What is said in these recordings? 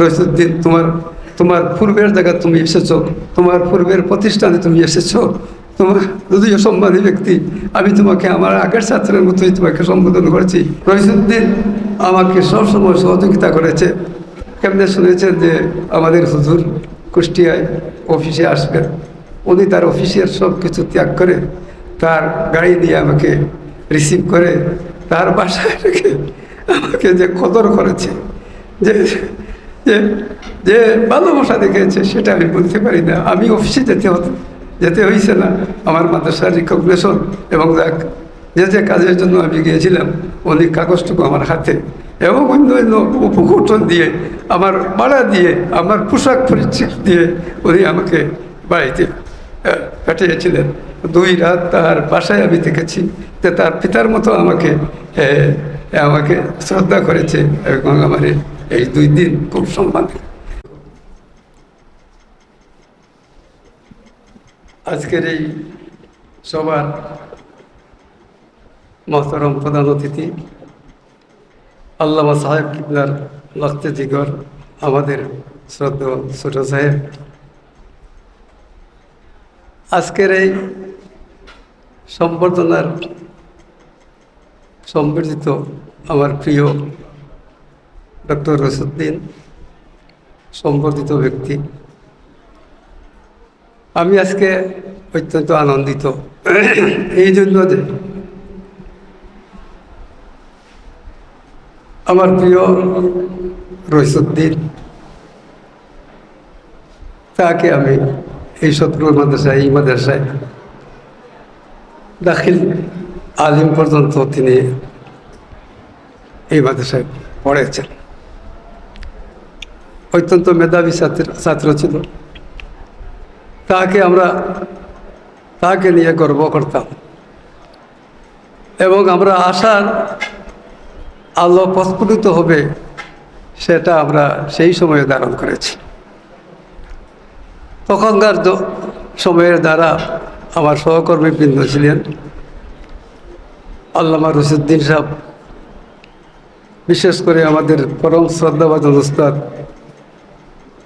রইসুদ্দিন, তোমার তোমার পূর্বের জায়গায় তুমি এসেছো, তোমার পূর্বের প্রতিষ্ঠানে তুমি এসেছো, তোমার যদিও সম্মানী ব্যক্তি, আমি তোমাকে আমার আগের ছাত্রের মতোই তোমাকে সম্বোধন করেছি। রইসুদ্দিন আমাকে সবসময় সহযোগিতা করেছে। কেমনে শুনেছেন যে আমাদের হুজুর কুষ্টিয়ায় অফিসে আসবেন, উনি তার অফিসের সব কিছু ত্যাগ করে তার গাড়ি দিয়ে আমাকে রিসিভ করে তার বাসায় রেখে আমাকে যে কদর করেছে, যে যে যে ভালোবাসা দেখেছে, সেটা আমি বলতে পারি না। আমি অফিসে যেতে হয়েছে না, আমার মাদ্রাসার রিকগনিশন এবং যে কাজের জন্য আমি গিয়েছিলাম অনেক কাগজটুকু আমার হাতে এবং অন্য উপকৌশল দিয়ে, আমার ভাড়া দিয়ে, আমার পোশাক পরিচ্ছদ দিয়ে উনি আমাকে বাড়িতে পাঠিয়েছিলেন। 2 রাত তার বাসায় আমি দেখেছি যে তার পিতার মতো আমাকে আমাকে শ্রদ্ধা করেছে এবং আমার এই 2 দিন খুব সম্মান। আজকের এই সবার মহতরম প্রধান অতিথি আল্লামা সাহেব কিবলার লখতে জিগর, আমাদের শ্রদ্ধেয় ছোট সাহেব, আজকের এই সম্বর্ধনার সম্বর্ধিত আমার প্রিয় ডক্টর রইসুদ্দিন, সম্বর্ধিত ব্যক্তি, আমি আজকে অত্যন্ত আনন্দিত এই জন্য যে আমার প্রিয় রইসুদ্দিন, তাকে আমি এই শত্রুর মাদ্রাসায়, এই মাদ্রাসায় দাখিল আলিম পর্যন্ত তিনি এই মাদ্রাসায় পড়েছেন। অত্যন্ত মেধাবী ছাত্র ছিল। তাকে নিয়ে গর্ব করতাম এবং আমরা আশার আলো প্রস্ফুটিত হবে সেটা আমরা সেই সময়ে ধারণ করেছি। তখনকার সময়ের দ্বারা আমার সহকর্মীবৃন্দ ছিলেন আল্লামা রইসুদ্দিন সাহেব, বিশেষ করে আমাদের পরম শ্রদ্ধাভাজন উস্তাদ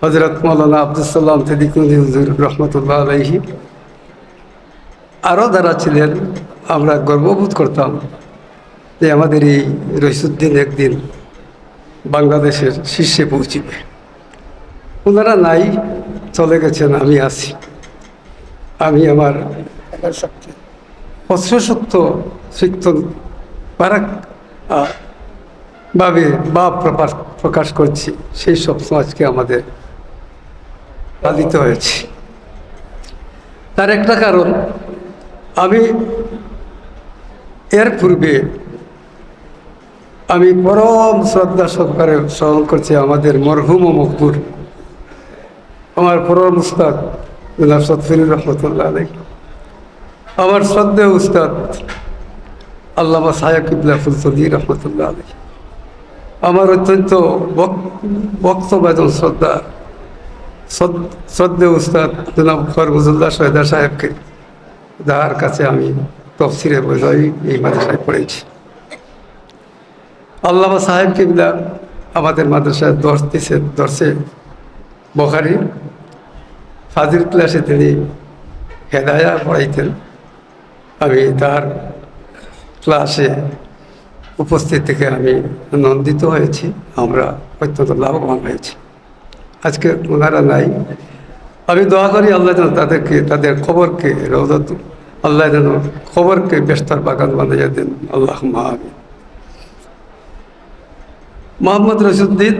হযরত মাওলানা আব্দুল সালাম সিদ্দিকী হুজুর রহমতুল্লাহ আলাইহি, আরও যারা ছিলেন। আমরা গর্ববোধ করতাম যে আমাদের এই রইসুদ্দিন একদিন বাংলাদেশের শীর্ষে পৌঁছিবে। ওনারা নাই, চলে গেছেন, আমি আছি। আমি আমার অশ্রুসুক্ত সিক্ত পারাক ভাবে ভাব প্রকাশ করছি। সেই সব সমাজকে আমাদের পালিত হয়েছে। তার একটা কারণ, আমি এর পূর্বে আমি পরম শ্রদ্ধা সহকারে স্মরণ করছি আমাদের মরহুম ও মকবুর, আমার পরম উস্তাদ জনাব সতফির রহমতুল্লাহ আলাইহি, আমার শ্রদ্ধেয় উস্তাদ আল্লামা সাহেব কিবলা ফুলতলি রহমতুল্লাহ আলাইহি, আমার অত্যন্ত বক্তব্য শ্রদ্ধেয় উস্তাদ জনাব ফরগুজুল্লাহ সৈয়দা সাহেবকে, যার কাছে আমি তফসিরে বোঝাই এই মাদ্রাসায় পড়েছি। আল্লামা সাহেব কিবলা আমাদের মাদ্রাসায় দর্শে বুখারী ফাজিল ক্লাসে তিনি হেদায়া পড়াইতেন। আমি তার ক্লাসে উপস্থিত থেকে আমি নন্দিত হয়েছি, আমরা অত্যন্ত লাভবান হয়েছি। আজকে ওনারা নাই, আমি দোয়া করি আল্লাহ যেন তাদেরকে, তাদের খবরকে রওজাত, আল্লাহ যেন খবরকে বেস্তার বাগান বানাইয়া দেন, আল্লাহুম্মা আমিন। মোহাম্মদ রইসুদ্দিন,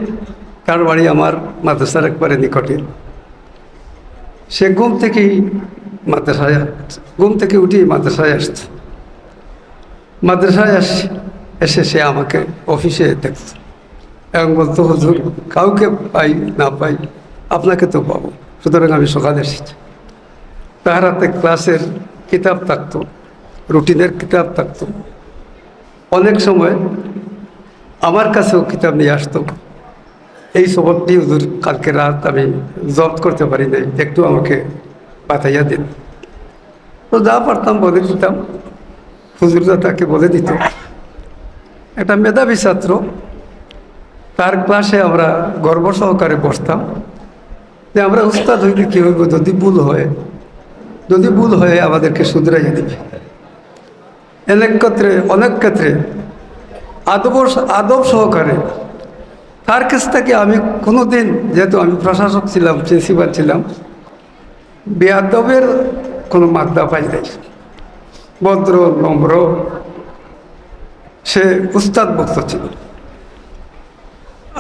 তার বাড়ি আমার মাদ্রাসার একবারে নিকটে। সে ঘুম থেকে উঠে মাদ্রাসায় আসত। মাদ্রাসায় এসে সে আমাকে অফিসে দেখত এবং বলতো, হুজুর কাউকে পাই না পাই আপনাকে তো পাবো, সুতরাং আমি সকালে এসেছি। তার হাতে ক্লাসের কিতাব থাকতো, রুটিনের কিতাব থাকতো। অনেক সময় আমার কাছেও কিতাব নিয়ে আসতো। এই সবকটি হুজুর কালকে রাত আমি জব্দ করতে পারি নাই, একটু আমাকে পাঠাইয়া দিন। তো যা পারতাম বলে দিতাম, হুজুররা তাকে বলে দিত। একটা মেধাবী ছাত্র, তার ক্লাসে আমরা গর্ব সহকারে বসতাম যে আমরা উস্তাদ হইলে কী হইব, যদি ভুল হয় আমাদেরকে শুধরাইয়া দিবে। অনেক ক্ষেত্রে আদব সহকারে তার কাছ থেকে আমি কোনো দিন, যেহেতু আমি প্রশাসক ছিলাম, প্রিন্সিপাল ছিলাম, বেয়াদবের কোনো মাত্রা পাই নাই। ভদ্র নম্র, সে উস্তাদ ভক্ত ছিল।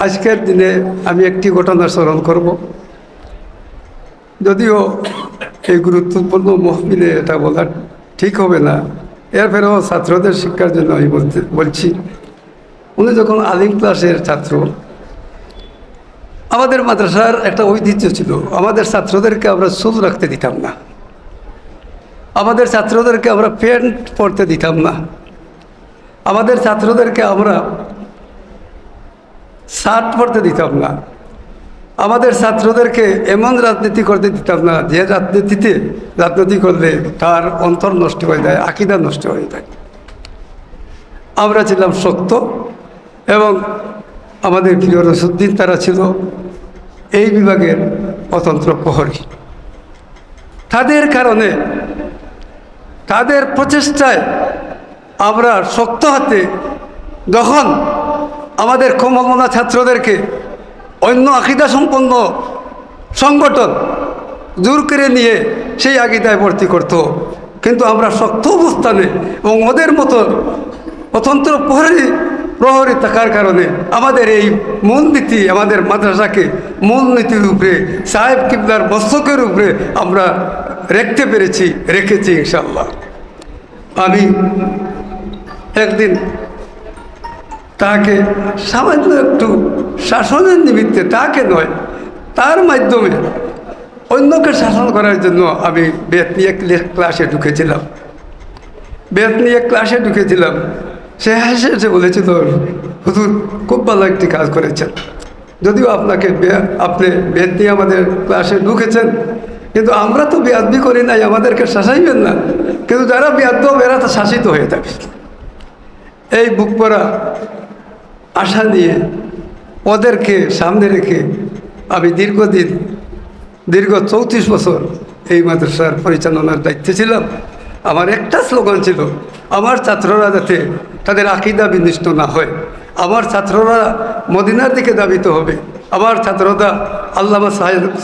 আজকের দিনে আমি একটি ঘটনা স্মরণ করব, যদিও এই গুরুত্বপূর্ণ মহফিলে এটা বলা ঠিক হবে না, এরপরেও ছাত্রদের শিক্ষার জন্য আমি বলছি। উনি যখন আলিম ক্লাসের ছাত্র, আমাদের মাদ্রাসার একটা ঐতিহ্য ছিল, আমাদের ছাত্রদেরকে আমরা চুল রাখতে দিতাম না, আমাদের ছাত্রদেরকে আমরা প্যান্ট পরতে দিতাম না, আমাদের ছাত্রদেরকে আমরা শার্ট পরতে দিতাম না, আমাদের ছাত্রদেরকে এমন রাজনীতি করতে দিতাম না যে রাজনীতি করলে তার অন্তর নষ্ট হয়ে যায়, আকীদা নষ্ট হয়ে যায়। আমরা ছিলাম শক্ত, এবং আমাদের প্রিয় রসুদ্দিন তারা ছিল এই বিভাগের অতন্ত্র প্রহরী। তাদের কারণে, তাদের প্রচেষ্টায় আমরা শক্ত হাতে যখন আমাদের কমলমনা ছাত্রদেরকে অন্য আকীদা সম্পন্ন সংগঠন জোর করে নিয়ে সেই আকীদায় ভর্তি করত, কিন্তু আমরা শক্ত অবস্থানে এবং ওদের মতো অতন্ত্র প্রহরী থাকার কারণে আমাদের এই মূলনীতি, আমাদের মাদ্রাসাকে মূলনীতির উপরে, সাহেব কিবলার মস্তকের উপরে আমরা রেখেছি ইনশাআল্লাহ। আমি একদিন তাকে সামান্য একটু শাসনের নিমিত্তে, তাকে নয়, তার মাধ্যমে অন্যকে শাসন করার জন্য আমি বেত নিয়ে ক্লাসে ঢুকেছিলাম। সে হেসে বলেছিল, হুজুর খুব ভালো একটি কাজ করেছেন, যদিও আপনি বেত নিয়ে আমাদের ক্লাসে ঢুকেছেন, কিন্তু আমরা তো বেয়াদবি করি নাই, আমাদেরকে শাসাইবেন না, কিন্তু যারা বেয়াদব এরা তো শাসিত হয়ে যাবে। এই বুক পড়া আশা নিয়ে ওদেরকে সামনে রেখে আমি দীর্ঘ 34 বছর এই মাদ্রাসার পরিচালনার দায়িত্বে ছিলাম। আমার একটা স্লোগান ছিল, আমার ছাত্ররা যাতে তাদের আকীদা বিনষ্ট না হয়, আমার ছাত্ররা মদিনার দিকে ধাবিত হবে, আমার ছাত্ররা আল্লামা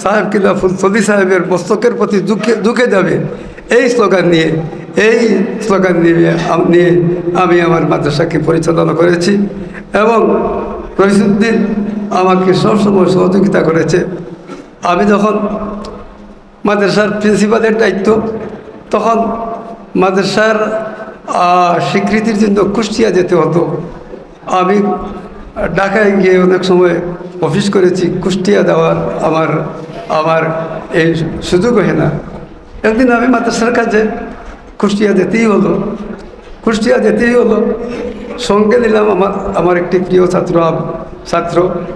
সাহেব কিবলা ফুলতলি সাহেবের মস্তকের প্রতি ঝুঁকে যাবে। এই স্লোগান নিয়ে আমি আমার মাদ্রাসাকে পরিচালনা করেছি, এবং রইসুদ্দিন আমাকে সবসময় সহযোগিতা করেছে। আমি যখন মাদ্রাসার প্রিন্সিপালের দায়িত্ব, তখন মাদ্রাসার স্বীকৃতির জন্য কুষ্টিয়া যেতে হতো। আমি ঢাকায় গিয়ে অনেক সময় অফিস করেছি, কুষ্টিয়া দেওয়ার আমার এই সুযোগ হয় না। একদিন আমি মাদ্রাসার কাজে কুষ্টিয়া যেতেই হলো। সঙ্গে নিলাম আমার একটি প্রিয় ছাত্র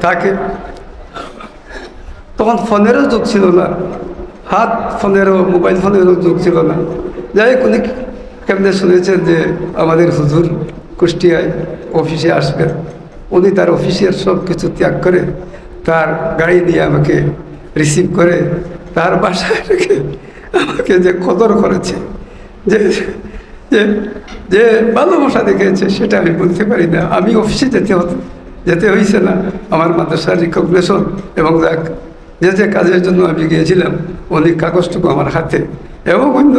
তাকে। তখন ফোনেরও যুগ ছিল না, মোবাইল ফোনেরও যুগ ছিল না। যাই হোক, উনি কেমনে শুনেছেন যে আমাদের হুজুর কুষ্টিয়ায় অফিসে আসবেন, উনি তার অফিসের সব কিছু ত্যাগ করে তার গাড়ি দিয়ে আমাকে রিসিভ করে তার বাসায় রেখে আমাকে যে কদর করেছে, যে ভালোবাসা দেখেছে, সেটা আমি বলতে পারি না। আমি অফিসে যেতে হয়েছে না, আমার মাদ্রাসার রিকগনিশন এবং যে কাজের জন্য আমি গিয়েছিলাম, অনেক কাগজটুকু আমার হাতে এবং অন্য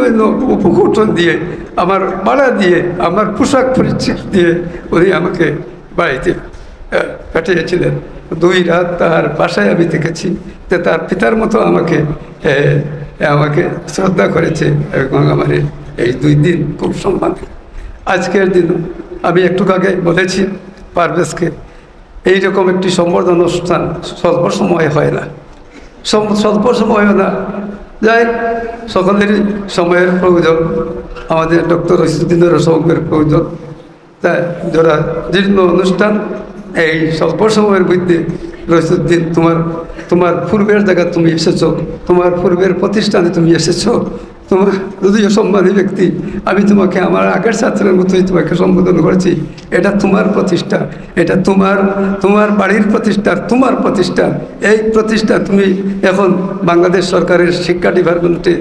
উপকৌশল দিয়ে, আমার ভাড়া দিয়ে, আমার পোশাক পরিচ্ছদ দিয়ে উনি আমাকে বাড়িতে পাঠিয়েছিলেন। 2 রাত তার বাসায় আমি দেখেছি যে তার পিতার মতো আমাকে শ্রদ্ধা করেছে, এবং আমার এই 2 দিন খুব সম্মান। আজকের দিন আমি একটু আগে বলেছি পারভেজকে, এইরকম একটি সম্বর্ধনা অনুষ্ঠান স্বল্প সময় হয় না। যাই সকলেরই সময়ের প্রয়োজন, আমাদের ডক্টর রইসুদ্দিনেরও সময়ের প্রয়োজন। তাই যারা জীর্ণ অনুষ্ঠান, এই স্বল্প সময়ের মধ্যে রইসুদ্দিন, তোমার পূর্বের জায়গায় তুমি এসেছো, তোমার পূর্বের প্রতিষ্ঠানে তুমি এসেছো, তোমার যদিও সম্মানী ব্যক্তি, আমি তোমাকে আমার আগের ছাত্রের মতোই তোমাকে সম্বোধন করেছি। এটা তোমার প্রতিষ্ঠা, এটা তোমার বাড়ির প্রতিষ্ঠা, তোমার প্রতিষ্ঠান। এই প্রতিষ্ঠা তুমি এখন বাংলাদেশ সরকারের শিক্ষা ডিপার্টমেন্টে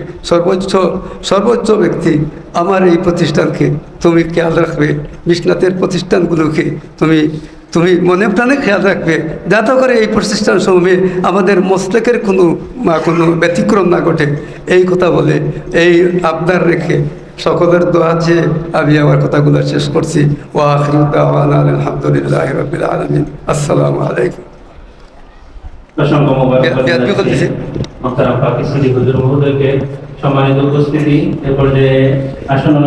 সর্বোচ্চ ব্যক্তি। আমার এই প্রতিষ্ঠানকে তুমি খেয়াল রাখবে, বিশ্বনাথের প্রতিষ্ঠানগুলোকে তুমি মনে প্রাণে খেয়াল রাখবে, যাতে করে এই প্রতিষ্ঠান সমূহে আমাদের মস্তকের কোনো ব্যতিক্রম না ঘটে। এই কথা বলে, এই আবদার রেখে, সকলের দোয়া চেয়ে আমি আমার কথাগুলো শেষ করছি। ওয়া আখিরু দাওয়ানা আলহামদুলিল্লাহি রাব্বিল আলামিন। আসসালামু আলাইকুম। অসংখ্য মোবারক মোহতারাম পাকিস্তানি হুজুর মহোদয়কে সম্মানিত উপস্থিতি এ পর্যায়ে আসন্ন